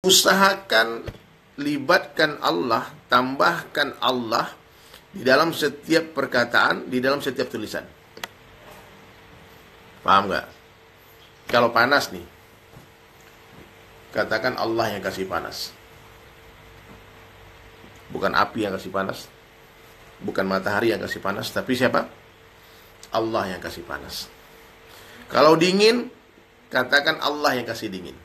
Usahakan libatkan Allah, tambahkan Allah di dalam setiap perkataan, di dalam setiap tulisan. Paham nggak? Kalau panas nih, katakan Allah yang kasih panas. Bukan api yang kasih panas, bukan matahari yang kasih panas, tapi siapa? Allah yang kasih panas. Kalau dingin, katakan Allah yang kasih dingin.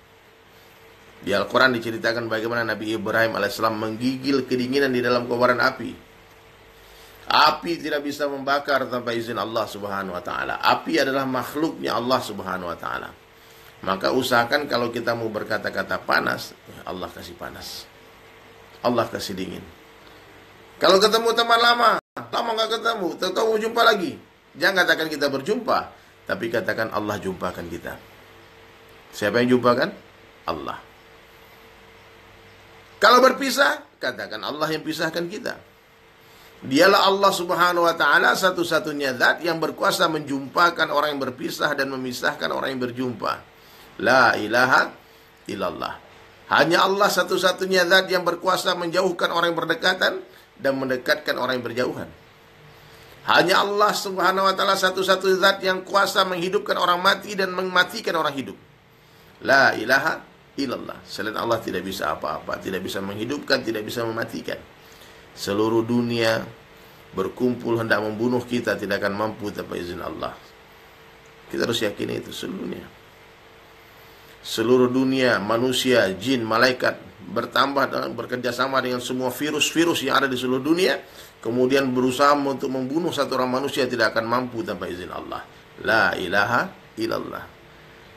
Di Al-Quran diceritakan bagaimana Nabi Ibrahim alaihissalam menggigil kedinginan di dalam kobaran api. Api tidak bisa membakar tanpa izin Allah subhanahu wa ta'ala. Api adalah makhluknya Allah subhanahu wa ta'ala. Maka usahakan kalau kita mau berkata-kata panas, Allah kasih panas, Allah kasih dingin. Kalau ketemu teman lama gak ketemu, tahu jumpa lagi, jangan katakan kita berjumpa, tapi katakan Allah jumpakan kita. Siapa yang jumpakan? Allah. Kalau berpisah, katakan Allah yang pisahkan kita. Dialah Allah subhanahu wa ta'ala satu-satunya zat yang berkuasa menjumpakan orang yang berpisah dan memisahkan orang yang berjumpa. La ilaha illallah. Hanya Allah satu-satunya zat yang berkuasa menjauhkan orang yang berdekatan dan mendekatkan orang yang berjauhan. Hanya Allah subhanahu wa ta'ala satu-satunya zat yang kuasa menghidupkan orang mati dan mematikan orang hidup. La ilaha illallah. Selain Allah tidak bisa apa-apa, tidak bisa menghidupkan, tidak bisa mematikan. Seluruh dunia berkumpul hendak membunuh kita, tidak akan mampu tanpa izin Allah. Kita harus yakini itu seluruhnya. Seluruh dunia, manusia, jin, malaikat bertambah dan bekerja sama dengan semua virus-virus yang ada di seluruh dunia, kemudian berusaha untuk membunuh satu orang manusia, tidak akan mampu tanpa izin Allah. La ilaha illallah.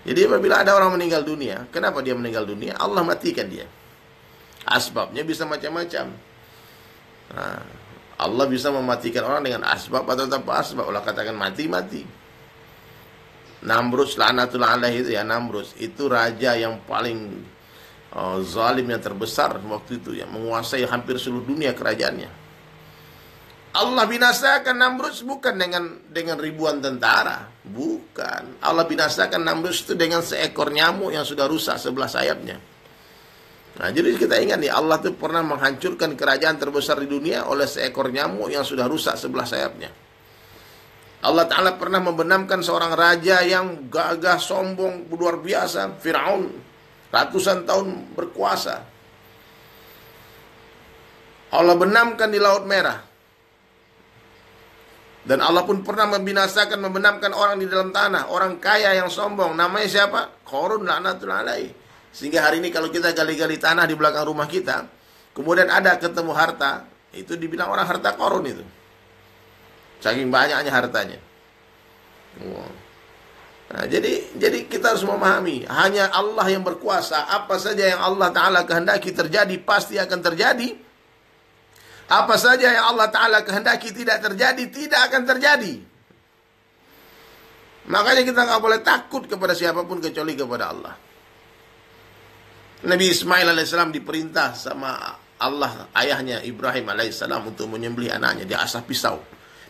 Jadi apabila ada orang meninggal dunia, kenapa dia meninggal dunia? Allah matikan dia. Asbabnya bisa macam-macam. Nah, Allah bisa mematikan orang dengan asbab atau tanpa asbab. Allah katakan mati. Namrud laknatullah alaihi itu ya, Namrud itu raja yang paling zalim, yang terbesar waktu itu, yang menguasai hampir seluruh dunia kerajaannya. Allah binasakan Namrud bukan dengan ribuan tentara, bukan. Allah binasakan Namrud itu dengan seekor nyamuk yang sudah rusak sebelah sayapnya. Nah, jadi kita ingat nih, Allah itu pernah menghancurkan kerajaan terbesar di dunia oleh seekor nyamuk yang sudah rusak sebelah sayapnya. Allah Ta'ala pernah membenamkan seorang raja yang gagah, sombong, luar biasa, Fir'aun, ratusan tahun berkuasa. Allah benamkan di Laut Merah. Dan Allah pun pernah membenamkan orang di dalam tanah, orang kaya yang sombong. Namanya siapa? Qarun laknatullah alaihi. Sehingga hari ini kalau kita gali-gali tanah di belakang rumah kita, kemudian ada ketemu harta, itu dibilang orang harta Qarun itu. Saking banyaknya hartanya. Nah, jadi kita harus memahami, hanya Allah yang berkuasa. Apa saja yang Allah Ta'ala kehendaki terjadi, pasti akan terjadi. Apa saja yang Allah Ta'ala kehendaki tidak terjadi, tidak akan terjadi. Makanya kita nggak boleh takut kepada siapapun kecuali kepada Allah. Nabi Ismail alaihissalam diperintah sama Allah, ayahnya Ibrahim alaihissalam, untuk menyembelih anaknya. Dia asah pisau.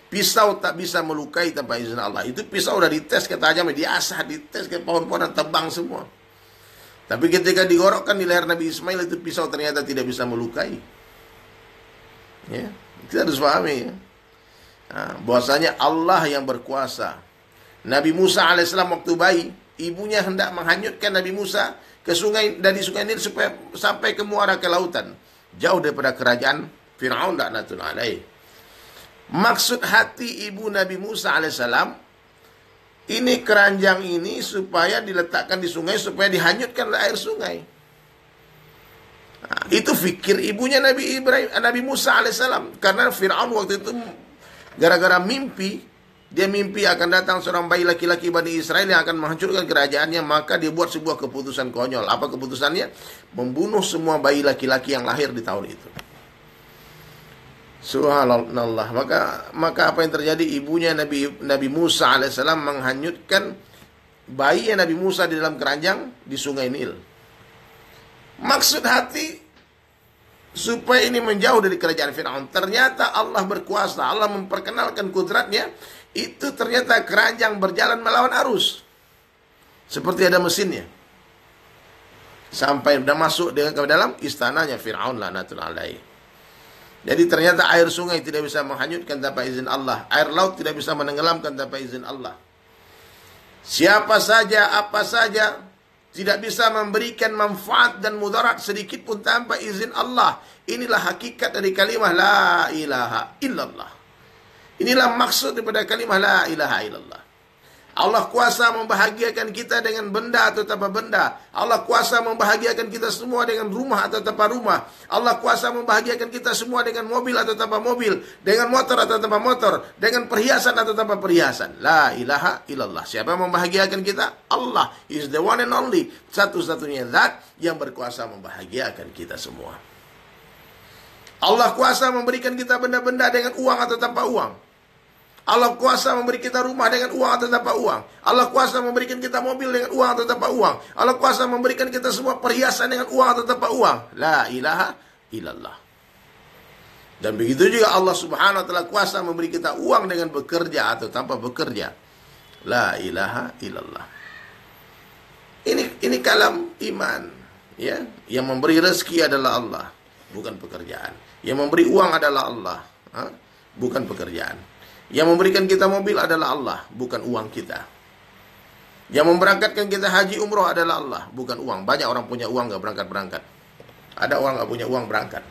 Pisau tak bisa melukai tanpa izin Allah. Itu pisau udah dites ketajamnya, diasah, dites ke pohon-pohonan, tebang semua. Tapi ketika digorokkan di leher Nabi Ismail, itu pisau ternyata tidak bisa melukai. Ya, kita harus pahami ya. Nah, bahwasanya Allah yang berkuasa. Nabi Musa alaihissalam waktu bayi, ibunya hendak menghanyutkan Nabi Musa ke sungai, dari sungai Nil supaya sampai ke muara ke lautan, jauh daripada kerajaan Fir'aun laknatullah alaihi. Maksud hati ibu Nabi Musa alaihissalam, ini keranjang ini supaya diletakkan di sungai, supaya dihanyutkan oleh air sungai. Nah, itu fikir ibunya Nabi Musa alaihissalam. Karena Fir'aun waktu itu gara-gara mimpi, dia mimpi akan datang seorang bayi laki-laki Bani Israel yang akan menghancurkan kerajaannya. Maka dia buat sebuah keputusan konyol. Apa keputusannya? Membunuh semua bayi laki-laki yang lahir di tahun itu. Subhanallah. Maka apa yang terjadi? Ibunya Nabi Musa alaihissalam menghanyutkan bayi Nabi Musa di dalam keranjang di sungai Nil. Maksud hati supaya ini menjauh dari kerajaan Fir'aun. Ternyata Allah berkuasa. Allah memperkenalkan kudratnya. Itu ternyata keranjang berjalan melawan arus. Seperti ada mesinnya. Sampai sudah masuk ke dalam istananya Fir'aun laknatullah alaih. Jadi ternyata air sungai tidak bisa menghanyutkan tanpa izin Allah. Air laut tidak bisa menenggelamkan tanpa izin Allah. Siapa saja, apa saja, tidak bisa memberikan manfaat dan mudarat sedikit pun tanpa izin Allah. Inilah hakikat dari kalimah la ilaha illallah. Inilah maksud daripada kalimah la ilaha illallah. Allah kuasa membahagiakan kita dengan benda atau tanpa benda. Allah kuasa membahagiakan kita semua dengan rumah atau tanpa rumah. Allah kuasa membahagiakan kita semua dengan mobil atau tanpa mobil, dengan motor atau tanpa motor, dengan perhiasan atau tanpa perhiasan. La ilaha illallah. Siapa yang membahagiakan kita? Allah is the one and only. Satu-satunya zat yang berkuasa membahagiakan kita semua. Allah kuasa memberikan kita benda-benda dengan uang atau tanpa uang. Allah kuasa memberi kita rumah dengan uang atau tanpa uang. Allah kuasa memberikan kita mobil dengan uang atau tanpa uang. Allah kuasa memberikan kita semua perhiasan dengan uang atau tanpa uang. La ilaha illallah. Dan begitu juga Allah subhanahu wa ta'ala kuasa memberi kita uang dengan bekerja atau tanpa bekerja. La ilaha illallah. Ini kalam iman, ya. Yang memberi rezeki adalah Allah, bukan pekerjaan. Yang memberi uang adalah Allah, bukan pekerjaan. Yang memberikan kita mobil adalah Allah, bukan uang kita. Yang memberangkatkan kita haji umroh adalah Allah, bukan uang. Banyak orang punya uang gak berangkat-berangkat. Ada orang gak punya uang berangkat.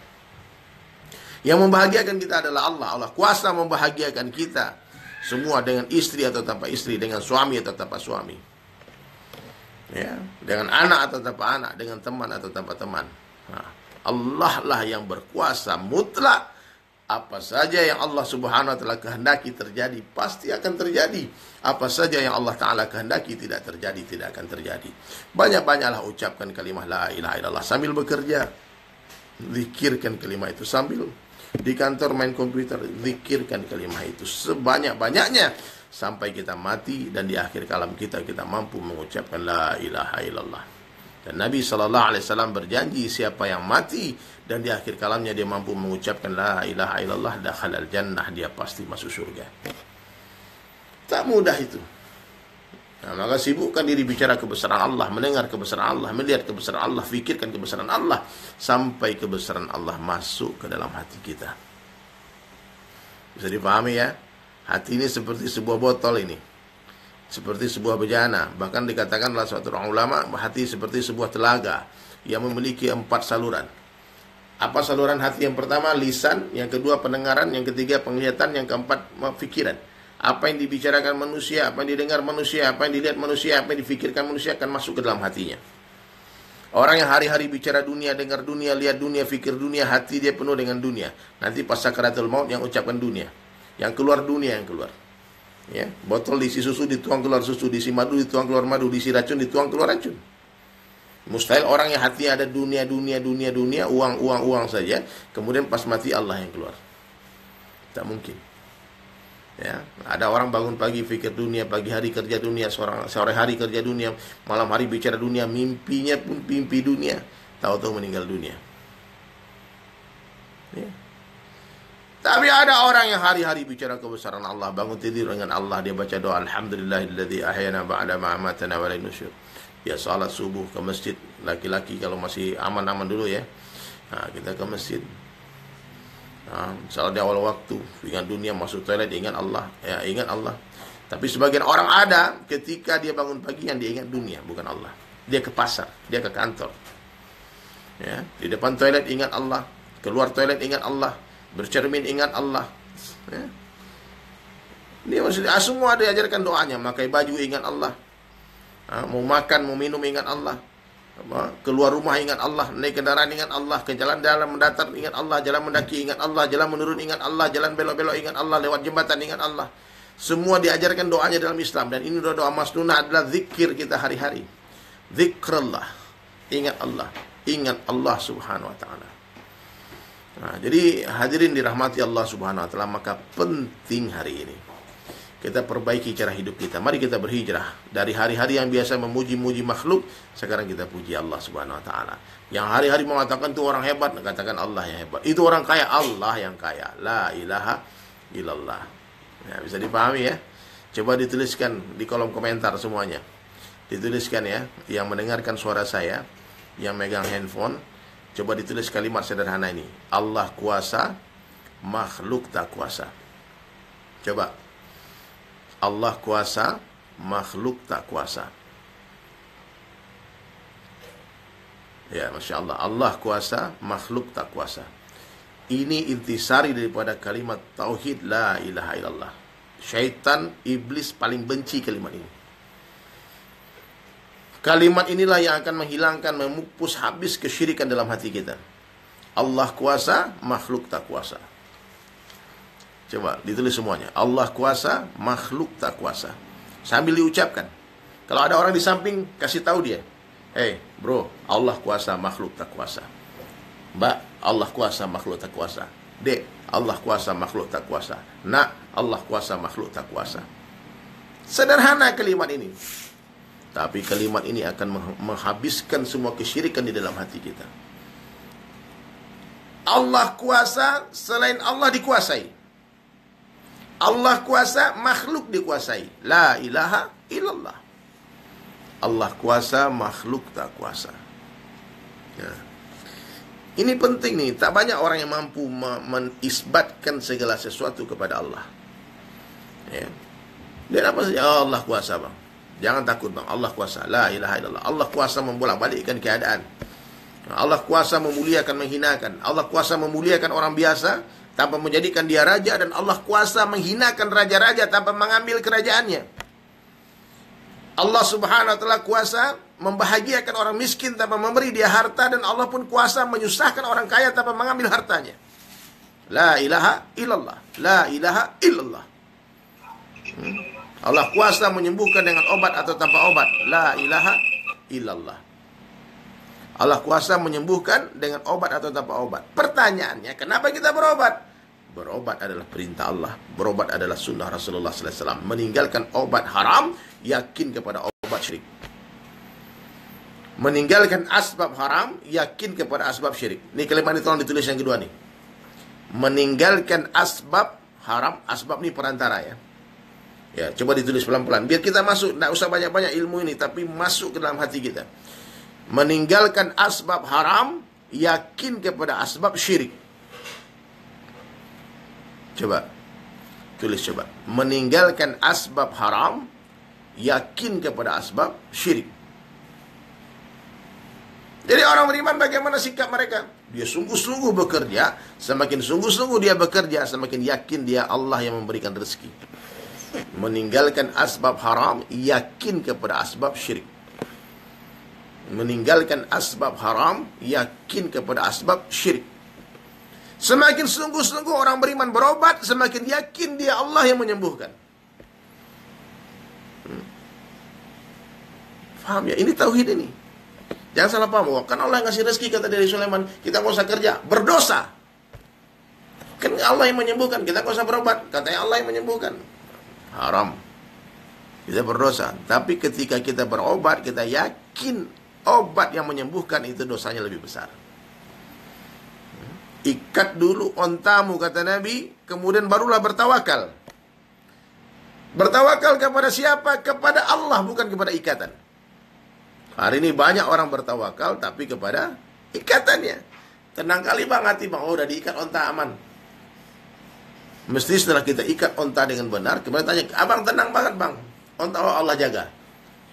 Yang membahagiakan kita adalah Allah. Allah kuasa membahagiakan kita semua dengan istri atau tanpa istri, dengan suami atau tanpa suami, ya, dengan anak atau tanpa anak, dengan teman atau tanpa teman. Allah lah yang berkuasa mutlak. Apa saja yang Allah subhanahu wa ta'ala kehendaki terjadi, pasti akan terjadi. Apa saja yang Allah ta'ala kehendaki tidak terjadi, tidak akan terjadi. Banyak-banyaklah ucapkan kalimah la ilaha illallah sambil bekerja. Zikirkan kalimah itu sambil di kantor main komputer. Zikirkan kalimah itu sebanyak-banyaknya sampai kita mati dan di akhir kalam kita mampu mengucapkan la ilaha illallah. Dan Nabi SAW berjanji siapa yang mati dan di akhir kalamnya dia mampu mengucapkan la ilaha illallah dakhalal jannah, dia pasti masuk surga. Tak mudah itu. Nah, maka sibukkan diri bicara kebesaran Allah, mendengar kebesaran Allah, melihat kebesaran Allah, fikirkan kebesaran Allah sampai kebesaran Allah masuk ke dalam hati kita. Bisa dipahami ya? Hati ini seperti sebuah botol ini. Seperti sebuah bejana. Bahkan dikatakan oleh suatu orang ulama, hati seperti sebuah telaga yang memiliki 4 saluran. Apa saluran hati? Yang pertama lisan, yang kedua pendengaran, yang ketiga penglihatan, yang keempat pikiran. Apa yang dibicarakan manusia, apa yang didengar manusia, apa yang dilihat manusia, apa yang difikirkan manusia akan masuk ke dalam hatinya. Orang yang hari-hari bicara dunia, dengar dunia, lihat dunia, fikir dunia, hati dia penuh dengan dunia. Nanti pas sakaratul maut yang ucapkan dunia, yang keluar dunia yang keluar. Ya, botol diisi susu dituang keluar susu, diisi madu dituang keluar madu, diisi racun dituang keluar racun. Mustahil orang yang hati ada dunia, uang saja, kemudian pas mati Allah yang keluar. Tak mungkin. Ya, ada orang bangun pagi fikir dunia, pagi hari kerja dunia, sore hari kerja dunia, malam hari bicara dunia, mimpinya pun mimpi dunia, tahu-tahu meninggal dunia. Ya. Tapi ada orang yang hari-hari bicara kebesaran Allah, bangun tidur dengan Allah, dia baca doa alhamdulillahilladzi ahyana ba'da ma amatana wa ilaihi nusyur. Dia salat subuh ke masjid, laki-laki kalau masih aman-aman dulu ya. Nah, kita ke masjid. Salat di awal waktu, ingat dunia, masuk toilet ingat Allah, ya ingat Allah. Tapi sebagian orang ada ketika dia bangun pagi yang dia ingat dunia, bukan Allah. Dia ke pasar, dia ke kantor. Ya, di depan toilet ingat Allah, keluar toilet ingat Allah. Bercermin ingat Allah, ya. Ini maksudnya semua diajarkan doanya. Pakai baju ingat Allah, mau makan mau minum ingat Allah, keluar rumah ingat Allah, naik kendaraan ingat Allah, ke jalan mendatar ingat Allah, jalan mendaki ingat Allah, jalan menurun ingat Allah, jalan belok-belok ingat Allah, lewat jembatan ingat Allah. Semua diajarkan doanya dalam Islam. Dan ini doa masnunah adalah zikir kita hari-hari. Zikrullah, ingat Allah subhanahu wa ta'ala. Nah, jadi hadirin dirahmati Allah subhanahu wa ta'ala, maka penting hari ini kita perbaiki cara hidup kita. Mari kita berhijrah dari hari-hari yang biasa memuji-muji makhluk, sekarang kita puji Allah subhanahu wa ta'ala. Yang hari-hari mengatakan itu orang hebat, katakan Allah yang hebat. Itu orang kaya, Allah yang kaya. La ilaha illallah. Ya, bisa dipahami ya? Coba dituliskan di kolom komentar semuanya. Dituliskan ya, yang mendengarkan suara saya, yang megang handphone, coba ditulis kalimat sederhana ini. Allah kuasa, makhluk tak kuasa. Coba. Allah kuasa, makhluk tak kuasa. Ya, Masya Allah. Allah kuasa, makhluk tak kuasa. Ini intisari daripada kalimat tauhid la ilaha illallah. Syaitan, iblis paling benci kalimat ini. Kalimat inilah yang akan menghilangkan, memupus habis kesyirikan dalam hati kita. Allah kuasa, makhluk tak kuasa. Coba ditulis semuanya. Allah kuasa, makhluk tak kuasa. Sambil diucapkan. Kalau ada orang di samping, kasih tahu dia. Bro, Allah kuasa, makhluk tak kuasa. Mbak, Allah kuasa, makhluk tak kuasa. Dek, Allah kuasa, makhluk tak kuasa. Nak, Allah kuasa, makhluk tak kuasa. Sederhana kalimat ini. Tapi kalimat ini akan menghabiskan semua kesyirikan di dalam hati kita. Allah kuasa, selain Allah dikuasai. Allah kuasa, makhluk dikuasai. La ilaha illallah. Allah kuasa, makhluk tak kuasa. Ya. Ini penting nih. Tak banyak orang yang mampu menisbatkan segala sesuatu kepada Allah. Ya. Dia apa saja? Oh, Allah kuasa, bang. Jangan takut, bang. Allah kuasa. La ilaha illallah. Allah kuasa membolak-balikkan keadaan. Allah kuasa memuliakan, menghinakan. Allah kuasa memuliakan orang biasa tanpa menjadikan dia raja. Dan Allah kuasa menghinakan raja-raja tanpa mengambil kerajaannya. Allah subhanahu wa ta'ala kuasa membahagiakan orang miskin tanpa memberi dia harta. Dan Allah pun kuasa menyusahkan orang kaya tanpa mengambil hartanya. La ilaha illallah. La ilaha illallah. Allah kuasa menyembuhkan dengan obat atau tanpa obat. La ilaha illallah. Allah kuasa menyembuhkan dengan obat atau tanpa obat. Pertanyaannya, kenapa kita berobat? Berobat adalah perintah Allah. Berobat adalah sunnah Rasulullah SAW. Meninggalkan obat haram, yakin kepada obat syirik. Meninggalkan asbab haram, yakin kepada asbab syirik. Ini kalimat ini tolong ditulis yang kedua nih. Meninggalkan asbab haram, asbab ini perantara ya. Ya, coba ditulis pelan-pelan. Biar kita masuk, tidak usah banyak-banyak ilmu ini, tapi masuk ke dalam hati kita. Meninggalkan asbab haram, yakin kepada asbab syirik. Coba, tulis coba. Meninggalkan asbab haram, yakin kepada asbab syirik. Jadi orang beriman bagaimana sikap mereka? Dia sungguh-sungguh bekerja. Semakin sungguh-sungguh dia bekerja, semakin yakin dia Allah yang memberikan rezeki. Meninggalkan asbab haram, yakin kepada asbab syirik. Meninggalkan asbab haram, yakin kepada asbab syirik. Semakin sungguh-sungguh orang beriman berobat, semakin yakin dia Allah yang menyembuhkan. Faham ya? Ini tauhid ini. Jangan salah paham. Kan Allah yang ngasih rezeki, kata dari Sulaiman, kita nggak usah kerja, berdosa. Kan Allah yang menyembuhkan, kita nggak usah berobat, katanya Allah yang menyembuhkan. Haram. Kita berdosa. Tapi ketika kita berobat, kita yakin obat yang menyembuhkan itu dosanya lebih besar. Ikat dulu ontamu, kata Nabi, kemudian barulah bertawakal. Bertawakal kepada siapa? Kepada Allah, bukan kepada ikatan. Hari ini banyak orang bertawakal, tapi kepada ikatannya. Tenang kali bang, hati bang, oh udah diikat onta aman. Mesti setelah kita ikat onta dengan benar, kemudian tanya, abang tenang banget bang, onta Allah jaga.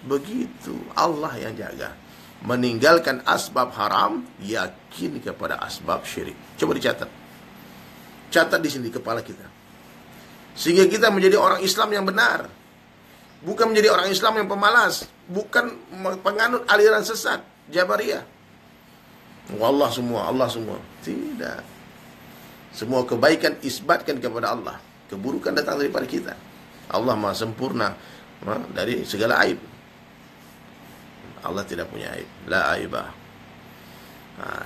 Begitu, Allah yang jaga. Meninggalkan asbab haram, yakin kepada asbab syirik. Coba dicatat. Catat di sini kepala kita. Sehingga kita menjadi orang Islam yang benar. Bukan menjadi orang Islam yang pemalas. Bukan penganut aliran sesat, Jabariyah. Allah semua, Allah semua. Tidak. Semua kebaikan isbatkan kepada Allah. Keburukan datang daripada kita. Allah maha sempurna dari segala aib. Allah tidak punya aib. La aibah.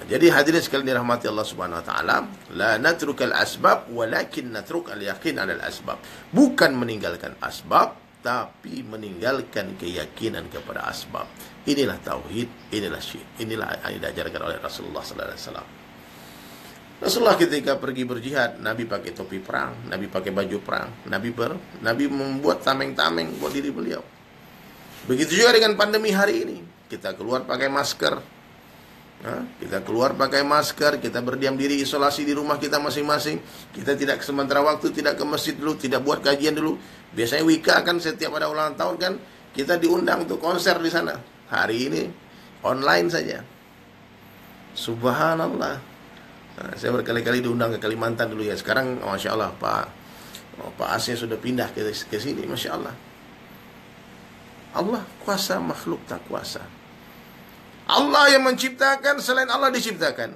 Jadi hadirin sekalian dirahmati Allah Subhanahu wa taala, la natrukal asbab walakin natruk al yaqin 'alal asbab. Bukan meninggalkan asbab, tapi meninggalkan keyakinan kepada asbab. Inilah tauhid, inilah syirik. Inilah yang diajarkan oleh Rasulullah sallallahu alaihi wasallam. Rasulullah ketika pergi berjihad, Nabi pakai topi perang, Nabi pakai baju perang, Nabi membuat tameng-tameng buat diri beliau. Begitu juga dengan pandemi hari ini. Kita keluar pakai masker. Kita keluar pakai masker, kita berdiam diri isolasi di rumah kita masing-masing. Kita tidak sementara waktu tidak ke masjid dulu, tidak buat kajian dulu. Biasanya Wika kan setiap ada ulang tahun kan kita diundang untuk konser di sana. Hari ini online saja. Subhanallah. Saya berkali-kali diundang ke Kalimantan dulu ya. Sekarang Masya Allah Pak Asya sudah pindah ke sini, Masya Allah. Allah kuasa, makhluk tak kuasa. Allah yang menciptakan, selain Allah diciptakan.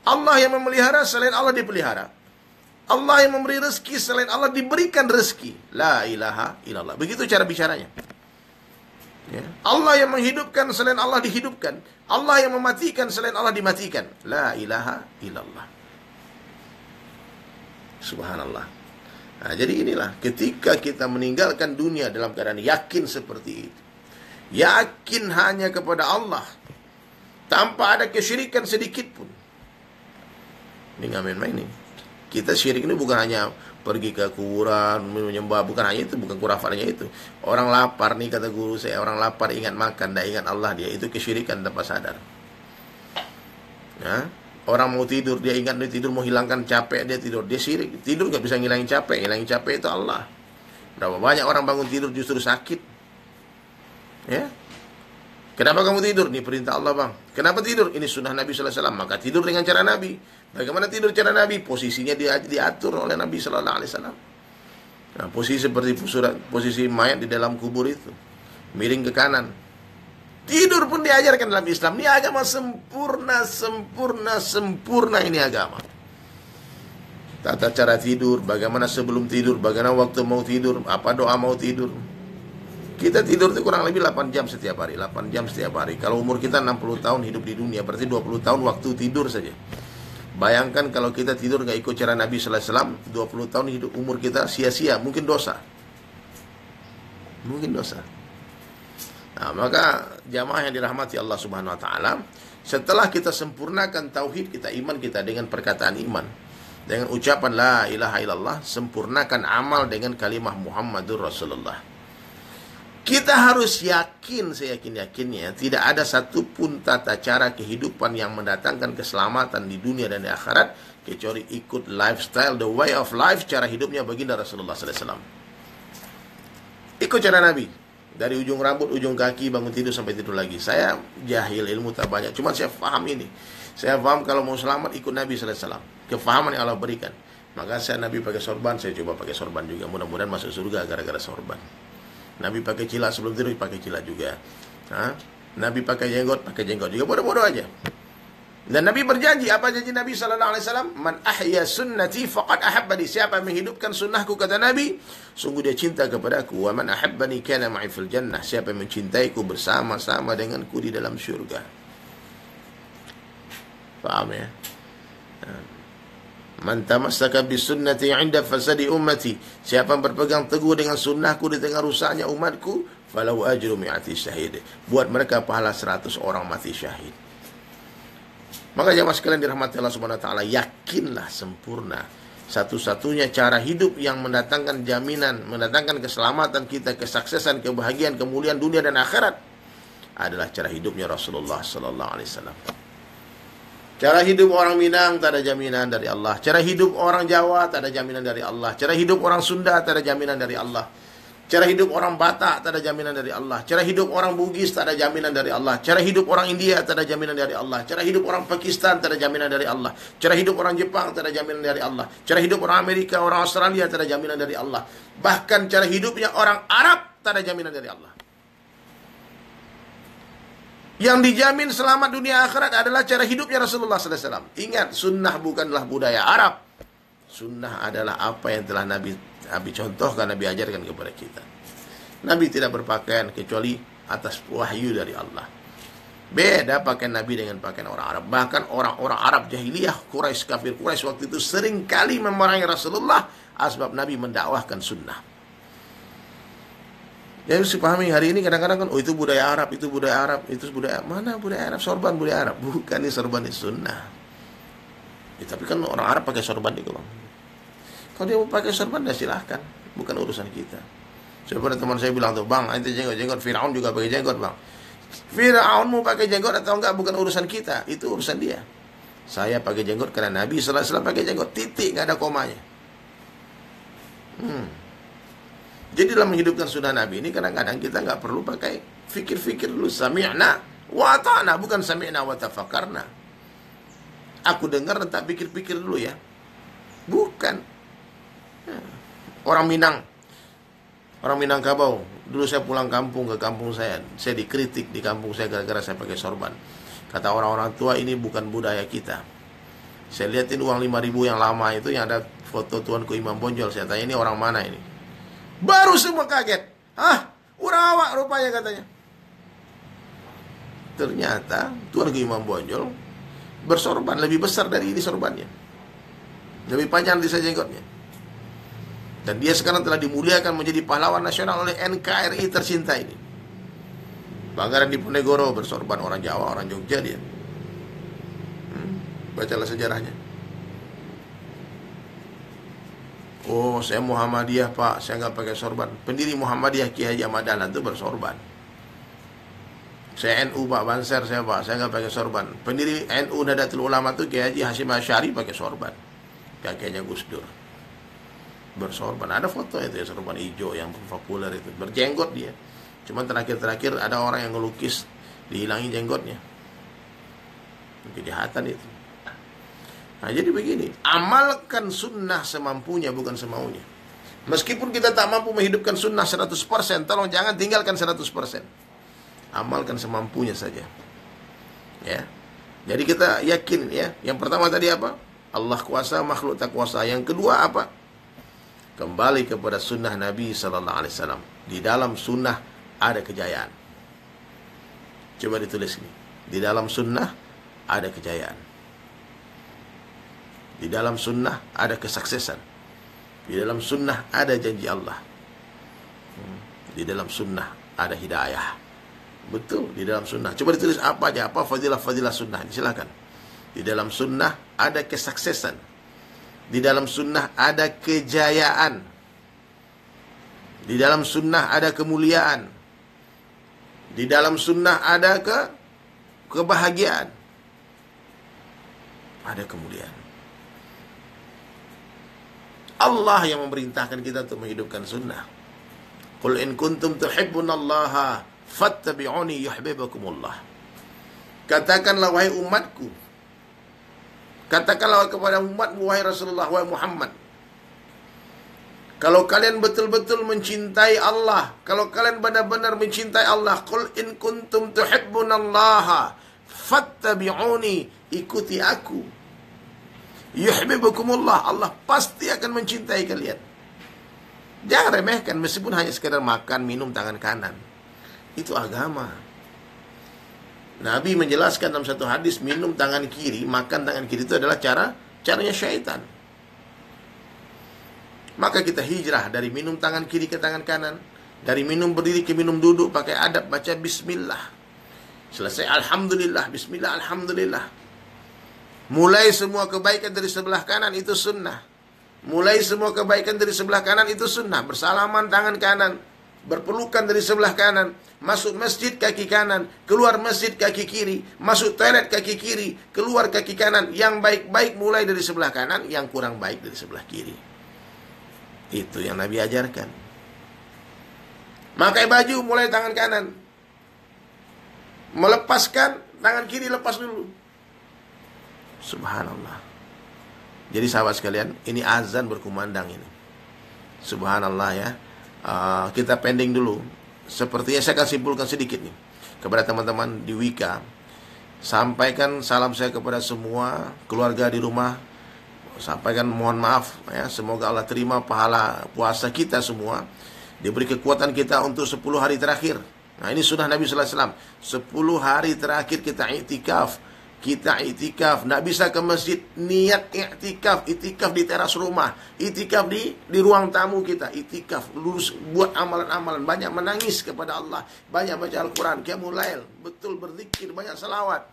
Allah yang memelihara, selain Allah dipelihara. Allah yang memberi rezeki, selain Allah diberikan rezeki. La ilaha illallah. Begitu cara bicaranya. Ya. Allah yang menghidupkan, selain Allah dihidupkan. Allah yang mematikan, selain Allah dimatikan. La ilaha illallah. Subhanallah. Nah, jadi inilah ketika kita meninggalkan dunia dalam keadaan yakin seperti itu. Yakin hanya kepada Allah. Tanpa ada kesyirikan sedikit pun. Ini nggak main-main nih. Kita syirik ini bukan hanya pergi ke kuburan, menyembah, bukan hanya itu, bukan kurafannya itu. Orang lapar nih, kata guru saya, orang lapar ingat makan, tidak ingat Allah dia. Itu kesyirikan tanpa sadar. Ya? Orang mau tidur, dia ingat dia tidur, mau hilangkan capek, dia tidur. Dia syirik. Tidur nggak bisa ngilangin capek. Ngilangin capek itu Allah. Berapa banyak orang bangun tidur justru sakit. Ya? Kenapa kamu tidur? Ini perintah Allah, bang. Kenapa tidur? Ini sunnah Nabi Sallallahu Alaihi Wasallam. Maka tidur dengan cara Nabi. Bagaimana tidur cara Nabi? Posisinya diatur oleh Nabi Sallallahu Alaihi Wasallam. Nah, posisi seperti posisi mayat di dalam kubur itu, miring ke kanan. Tidur pun diajarkan dalam Islam. Ini agama sempurna ini agama. Tata cara tidur, bagaimana sebelum tidur, bagaimana waktu mau tidur, apa doa mau tidur. Kita tidur itu kurang lebih 8 jam setiap hari. 8 jam setiap hari. Kalau umur kita 60 tahun hidup di dunia, berarti 20 tahun waktu tidur saja. Bayangkan kalau kita tidur gak ikut cara Nabi Sallallahu Alaihi Wasallam, 20 tahun hidup umur kita sia-sia, mungkin dosa. Mungkin dosa. Nah, maka jamaah yang dirahmati Allah Subhanahu wa taala, setelah kita sempurnakan tauhid kita, iman kita dengan perkataan iman, dengan ucapan la ilaha illallah, sempurnakan amal dengan kalimah Muhammadur Rasulullah. Kita harus yakin, seyakin-yakinnya, tidak ada satupun tata cara kehidupan yang mendatangkan keselamatan di dunia dan di akhirat, kecuali ikut lifestyle, the way of life, cara hidupnya baginda Rasulullah SAW. Ikut cara Nabi. Dari ujung rambut, ujung kaki, bangun tidur sampai tidur lagi. Saya jahil, ilmu tak banyak. Cuma saya paham ini. Saya paham kalau mau selamat, ikut Nabi SAW. Kefahaman yang Allah berikan. Maka Nabi pakai sorban, saya coba pakai sorban juga. Mudah-mudahan masuk surga gara-gara sorban. Nabi pakai cilat sebelum tidur, pakai cilat juga. Nabi pakai jenggot juga. Bodoh-bodoh aja. Dan Nabi berjanji, apa janji Nabi Sallallahu Alaihi Wasallam? Man ahya sunnati faqad ahabbani. Siapa yang menghidupkan sunnahku, kata Nabi, sungguh dia cinta kepadaku. Wa man ahabbani kana ma'i fil jannah. Siapa yang mencintaiku bersama-sama denganku di dalam syurga. Paham ya? Man tamassaka bisunnati 'inda fasadi ummati. Siapa yang berpegang teguh dengan sunnahku di tengah rusaknya umatku, falahu ajru mi'ati syahid. Buat mereka pahala 100 orang mati syahid. Maka jamaah sekalian dirahmati Allah Subhanahu wa taala, yakinlah sempurna. Satu-satunya cara hidup yang mendatangkan jaminan, mendatangkan keselamatan kita, kesuksesan, kebahagiaan, kemuliaan dunia dan akhirat adalah cara hidupnya Rasulullah sallallahu alaihi wasallam. Cara hidup orang Minang tak ada jaminan dari Allah. Cara hidup orang Jawa tak ada jaminan dari Allah. Cara hidup orang Sunda tak ada jaminan dari Allah. Cara hidup orang Batak tak ada jaminan dari Allah. Cara hidup orang Bugis tak ada jaminan dari Allah. Cara hidup orang India tak ada jaminan dari Allah. Cara hidup orang Pakistan tak ada jaminan dari Allah. Cara hidup orang Jepang tak ada jaminan dari Allah. Cara hidup orang Amerika, orang Australia tak ada jaminan dari Allah. Bahkan cara hidupnya orang Arab tak ada jaminan dari Allah. Yang dijamin selamat dunia akhirat adalah cara hidupnya Rasulullah SAW. Ingat, sunnah bukanlah budaya Arab. Sunnah adalah apa yang telah Nabi contohkan, Nabi ajarkan kepada kita. Nabi tidak berpakaian kecuali atas wahyu dari Allah. Beda pakaian Nabi dengan pakaian orang Arab. Bahkan orang-orang Arab jahiliyah, Quraisy, kafir Quraisy waktu itu sering kali memerangi Rasulullah sebab Nabi mendakwahkan sunnah. Jadi harus dipahami hari ini kadang-kadang kan, oh itu budaya Arab, itu budaya Arab, itu budaya mana budaya Arab, sorban budaya Arab. Bukan, ini sorban itu sunnah. Ya, tapi kan orang Arab pakai sorban juga, bang. Kalau dia mau pakai sorban, ya silahkan, bukan urusan kita. Seperti teman saya bilang tuh, bang, itu jenggot Firaun juga pakai jenggot, bang. Fir'aun mau pakai jenggot atau enggak bukan urusan kita, itu urusan dia. Saya pakai jenggot karena Nabi sallallahu alaihi wasallam pakai jenggot, titik, enggak ada komanya. Jadi dalam menghidupkan sunnah Nabi ini kadang-kadang kita enggak perlu pakai fikir-fikir dulu. Sami'na wa ata'na, bukan sami'na wa tafakkarna. Aku dengar dan tak pikir-pikir dulu ya. Bukan. Orang Minangkabau. Dulu saya pulang kampung ke kampung saya dikritik di kampung saya gara-gara saya pakai sorban. Kata orang-orang tua, ini bukan budaya kita. Saya lihatin uang 5.000 yang lama itu yang ada foto Tuanku Imam Bonjol. Saya tanya, ini orang mana ini? Baru semua kaget. Hah? Orang awak rupanya katanya. Ternyata Tuanku Imam Bonjol bersorban lebih besar dari ini sorbannya. Lebih panjang di jenggotnya. Dan dia sekarang telah dimuliakan menjadi pahlawan nasional oleh NKRI tercinta ini. Pangeran Diponegoro bersorban, orang Jawa, orang Jogja dia. Bacalah sejarahnya. Oh, saya Muhammadiyah Pak, saya nggak pakai sorban. Pendiri Muhammadiyah Kiai Haji Ahmad Dahlan itu bersorban. Saya NU Pak Banser, saya nggak pakai sorban. Pendiri NU Nadatul Ulama itu Kiai Haji Hashim Asy'ari pakai sorban. Kakeknya Gus Dur bersorban. Ada foto itu ya, sorban hijau yang populer itu. Berjenggot dia. Cuman terakhir-terakhir ada orang yang ngelukis dihilangi jenggotnya. Kejahatan itu. Nah, jadi begini, amalkan sunnah semampunya, bukan semaunya. Meskipun kita tak mampu menghidupkan sunnah 100%, tolong jangan tinggalkan 100%. Amalkan semampunya saja. Ya. Jadi kita yakin ya. Yang pertama tadi apa? Allah kuasa, makhluk tak kuasa. Yang kedua apa? Kembali kepada sunnah Nabi sallallahu alaihi wasallam. Di dalam sunnah ada kejayaan. Coba ditulis ini. Di dalam sunnah ada kejayaan. Di dalam sunnah ada kesuksesan. Di dalam sunnah ada janji Allah. Di dalam sunnah ada hidayah. Betul, di dalam sunnah. Coba ditulis apa aja, apa fadilah-fadilah sunnah. Silakan. Di dalam sunnah ada kesuksesan. Di dalam sunnah ada kejayaan. Di dalam sunnah ada kemuliaan. Di dalam sunnah ada kebahagiaan. Ada kemuliaan. Allah yang memerintahkan kita untuk menghidupkan sunnah. Qul in kuntum tuhibbunallaha fattabi'uni yuhibbukumullah. Katakanlah wahai umatku. Katakanlah kepada umatmu wahai Rasulullah, wahai Muhammad. Kalau kalian betul-betul mencintai Allah, kalau kalian benar-benar mencintai Allah, qul in kuntum tuhibbunallaha fattabi'uni, ikuti aku. Yuhibbukumullah, Allah pasti akan mencintai kalian. Jangan remehkan, meskipun hanya sekedar makan, minum tangan kanan. Itu agama. Nabi menjelaskan dalam satu hadis, minum tangan kiri, makan tangan kiri itu adalah caranya syaitan. Maka kita hijrah dari minum tangan kiri ke tangan kanan, dari minum berdiri ke minum duduk pakai adab, baca bismillah. Selesai alhamdulillah, bismillah, alhamdulillah. Mulai semua kebaikan dari sebelah kanan itu sunnah. Mulai semua kebaikan dari sebelah kanan itu sunnah. Bersalaman tangan kanan, berpelukan dari sebelah kanan, masuk masjid kaki kanan, keluar masjid kaki kiri, masuk toilet kaki kiri, keluar kaki kanan. Yang baik-baik mulai dari sebelah kanan, yang kurang baik dari sebelah kiri. Itu yang Nabi ajarkan. Pakai baju mulai tangan kanan, melepaskan tangan kiri, lepas dulu. Subhanallah. Jadi sahabat sekalian, ini azan berkumandang ini. Subhanallah ya. Kita pending dulu. Sepertinya saya akan simpulkan sedikit nih kepada teman-teman di Wika. Sampaikan salam saya kepada semua keluarga di rumah. Sampaikan mohon maaf ya, semoga Allah terima pahala puasa kita semua. Diberi kekuatan kita untuk 10 hari terakhir. Nah, ini sunnah Nabi sallallahu alaihi wasallam. 10 hari terakhir kita iktikaf. Kita iktikaf, nggak bisa ke masjid, niat iktikaf, iktikaf di teras rumah, iktikaf di ruang tamu kita, iktikaf, lurus buat amalan-amalan, banyak menangis kepada Allah, banyak baca Al-Quran, qiyamul lail, betul berzikir, banyak salawat.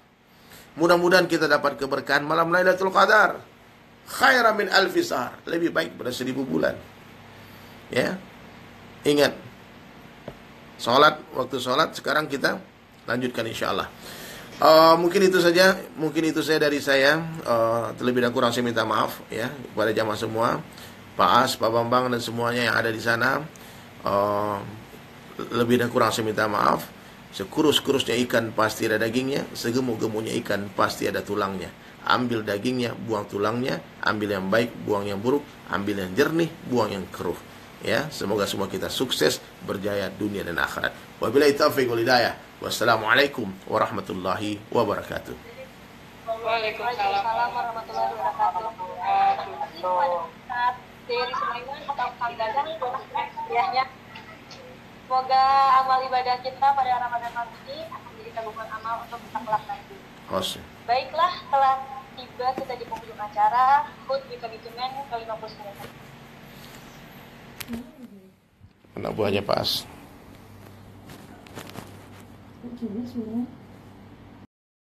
Mudah-mudahan kita dapat keberkahan malam Lailatul Qadar, khairan min alfi syahr, lebih baik pada 1000 bulan. Ya, ingat, waktu sholat sekarang kita lanjutkan insyaallah. Mungkin itu saja, dari saya. Terlebih dan kurang saya minta maaf ya kepada jamaah semua, Pak As, Pak Bambang dan semuanya yang ada di sana. Lebih dan kurang saya minta maaf. Sekurus-kurusnya ikan pasti ada dagingnya, segemuk-gemuknya ikan pasti ada tulangnya. Ambil dagingnya, buang tulangnya, ambil yang baik, buang yang buruk, ambil yang jernih, buang yang keruh. Ya, semoga semua kita sukses, berjaya dunia dan akhirat. Wabillahi taufiq wal hidayah. Wassalamualaikum warahmatullahi wabarakatuh. Waalaikumsalam warahmatullahi wabarakatuh. Saat dari Sulaiman atau Kang Dadang ya. Semoga amal ibadah kita pada Ramadan kali ini akan menjadi tabungan amal untuk kita kelak nanti. Baiklah, telah tiba kita di penghujung acara. Hut di Commitment ke-59. Anak buahnya Pak As. Coba sudah.